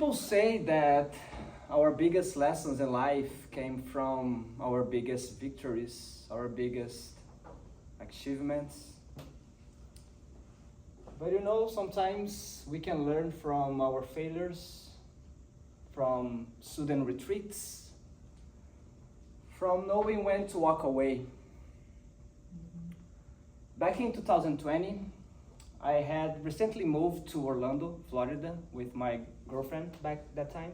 People say that our biggest lessons in life came from our biggest victories, our biggest achievements. But you know, sometimes we can learn from our failures, from student retreats, from knowing when to walk away. Back in 2020, I had recently moved to Orlando, Florida, with my girlfriend back that time.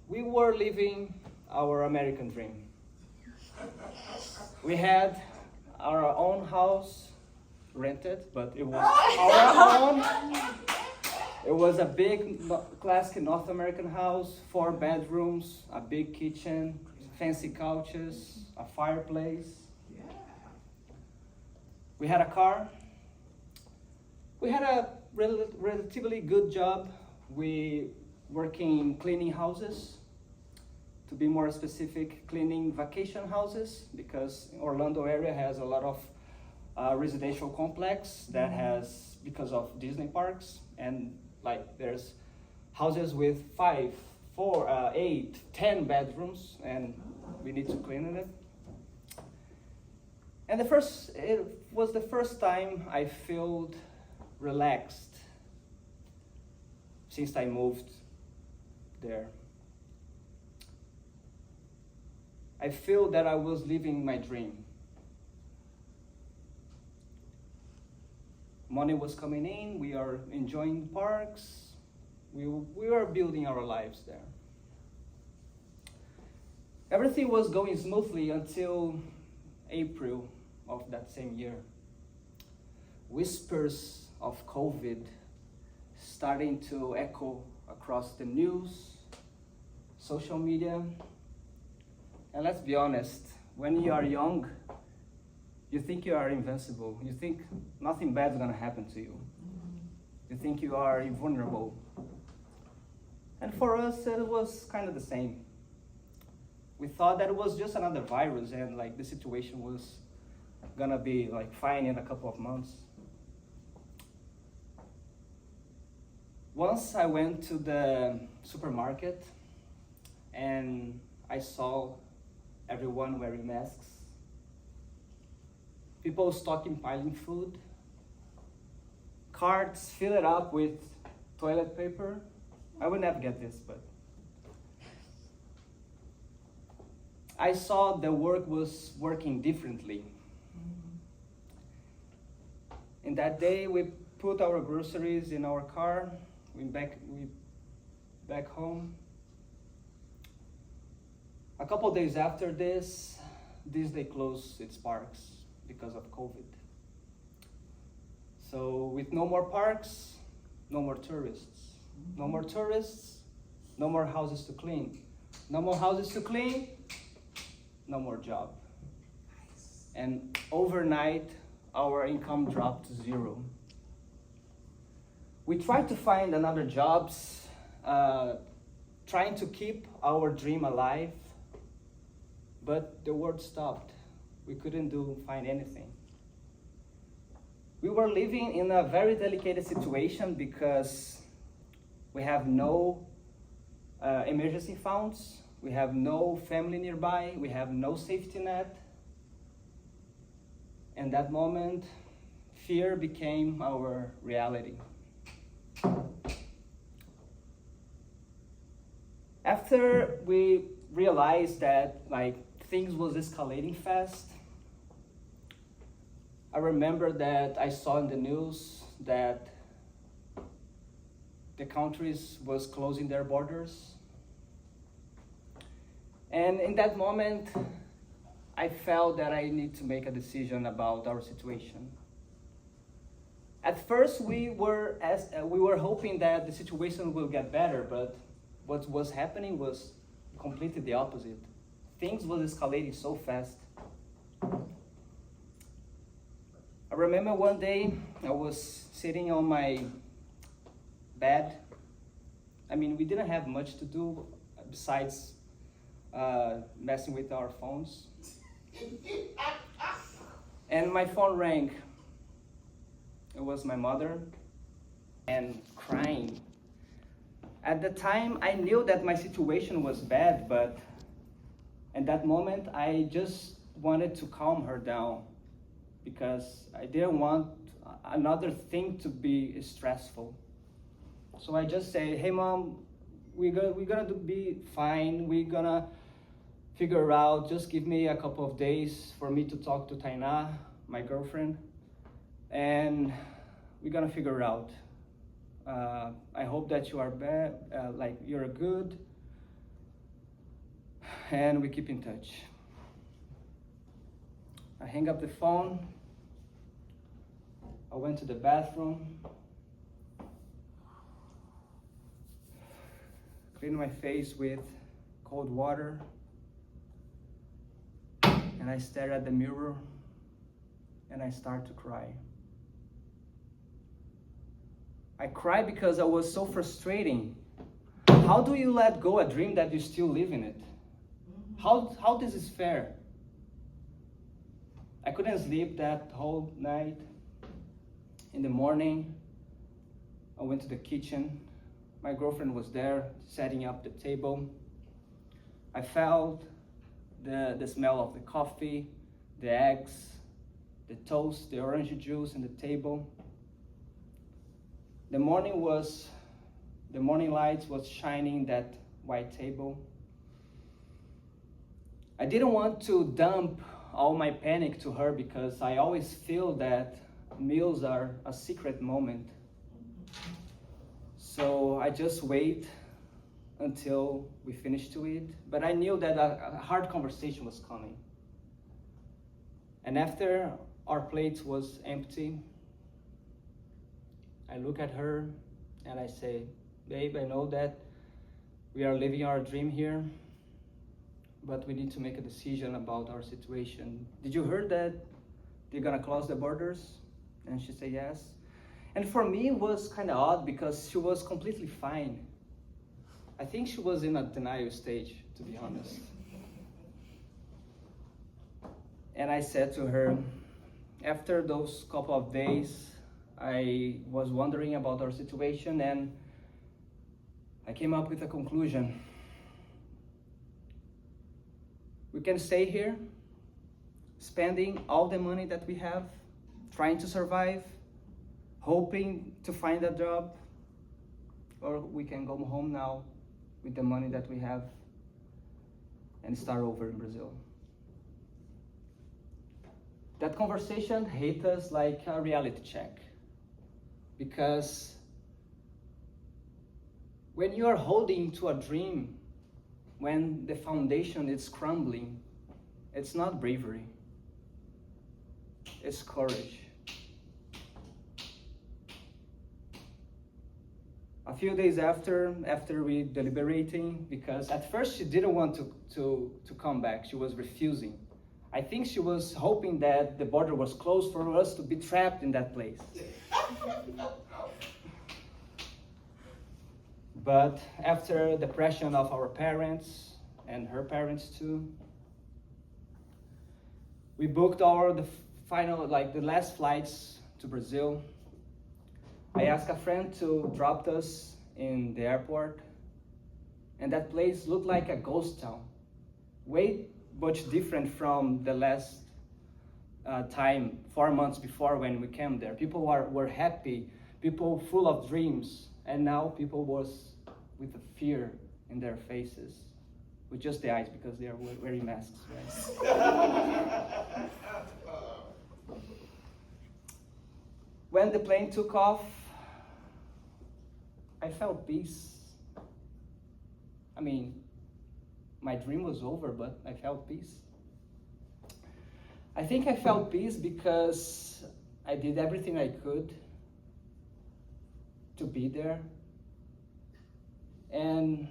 We were living our American dream. We had our own house rented, but it was our own. It was a big classic North American house, 4 bedrooms, a big kitchen, fancy couches, a fireplace. We had a car. We had a relatively good job. We working cleaning houses. To be more specific, cleaning vacation houses, because Orlando area has a lot of residential complex that has, because of Disney parks, and like there's houses with 5, 4, 8, 10 bedrooms, and we need to clean it. And it was the first time I felt relaxed since I moved there. I feel that I was living my dream. Money was coming in, we are enjoying parks, we were building our lives there. Everything was going smoothly until April of that same year. Whispers of COVID starting to echo across the news, social media. And let's be honest, when you are young, you think you are invincible. You think nothing bad is gonna happen to you. You think you are invulnerable. And for us, it was kind of the same. We thought that it was just another virus and like the situation was gonna be like fine in a couple of months. Once I went to the supermarket and I saw everyone wearing masks, people stockpiling food, carts filled up with toilet paper. I would never get this, but I saw the work was working differently. In that day, we put our groceries in our car, we back home. A couple days after this, Disney closed its parks because of COVID. So with no more parks, no more tourists. No more tourists, no more houses to clean. No more houses to clean, no more job. And overnight, our income dropped to 0. We tried to find another jobs, trying to keep our dream alive, but the world stopped. We couldn't find anything. We were living in a very delicate situation because we have no emergency funds, we have no family nearby, we have no safety net. And that moment, fear became our reality. After we realized that like things was escalating fast, I remember that I saw in the news that the countries was closing their borders. And in that moment, I felt that I need to make a decision about our situation. At first, we were hoping that the situation will get better, but what was happening was completely the opposite. Things was escalating so fast. I remember one day I was sitting on my bed. I mean, we didn't have much to do besides messing with our phones. And my phone rang. It was my mother, and crying. At the time, I knew that my situation was bad, but in that moment, I just wanted to calm her down because I didn't want another thing to be stressful. So I just say, hey mom, we're gonna be fine. We're gonna figure out, just give me a couple of days for me to talk to Tainá, my girlfriend, and we're gonna figure it out. I hope that you are like you're good, and we keep in touch. I hang up the phone. I went to the bathroom, cleaned my face with cold water, and I stared at the mirror and I start to cry. I cry because I was so frustrating. How do you let go a dream that you still live in it? How this is fair? I couldn't sleep that whole night. In the morning, I went to the kitchen. My girlfriend was there setting up the table. I felt the smell of the coffee, the eggs, the toast, the orange juice on the table. The morning lights was shining that white table. I didn't want to dump all my panic to her because I always feel that meals are a secret moment. So I just wait until we finish to eat. But I knew that a hard conversation was coming. And after our plate was empty, I look at her and I say, babe, I know that we are living our dream here, but we need to make a decision about our situation. Did you hear that they're gonna close the borders? And she said yes. And for me, it was kind of odd because she was completely fine. I think she was in a denial stage, to be honest. And I said to her, after those couple of days, I was wondering about our situation and I came up with a conclusion. We can stay here, spending all the money that we have, trying to survive, hoping to find a job, or we can go home now with the money that we have and start over in Brazil. That conversation hit us like a reality check, because when you are holding to a dream, when the foundation is crumbling, it's not bravery, it's courage. A few days after we deliberating, because at first she didn't want to come back, she was refusing. I think she was hoping that the border was closed for us to be trapped in that place. But after the pressure of our parents and her parents too, we booked the last flights to Brazil. I asked a friend to drop us in the airport, and that place looked like a ghost town, way much different from the last time, 4 months before when we came there. People were happy, people full of dreams, and now people was with a fear in their faces, with just the eyes because they are wearing masks, right? When the plane took off, I felt peace. I mean, my dream was over, but I felt peace. I think I felt peace because I did everything I could to be there. And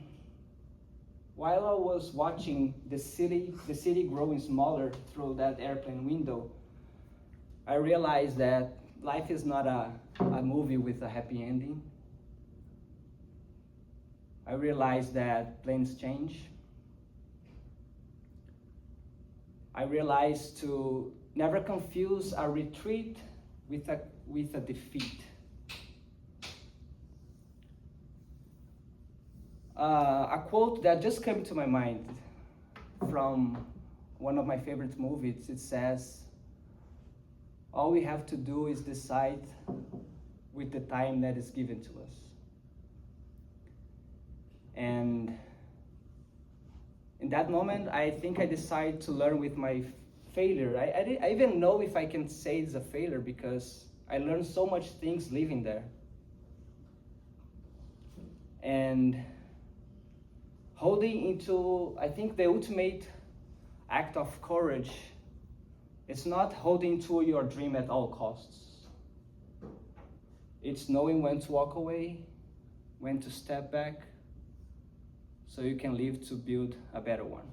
while I was watching the city growing smaller through that airplane window, I realized that life is not a movie with a happy ending. I realized that planes change. I realized to never confuse a retreat with a defeat. A quote that just came to my mind from one of my favorite movies. It says, all we have to do is decide with the time that is given to us. And in that moment, I think I decided to learn with my failure. I even know if I can say it's a failure because I learned so much things living there. And holding into, I think the ultimate act of courage is not holding to your dream at all costs. It's knowing when to walk away, when to step back, so you can live to build a better one.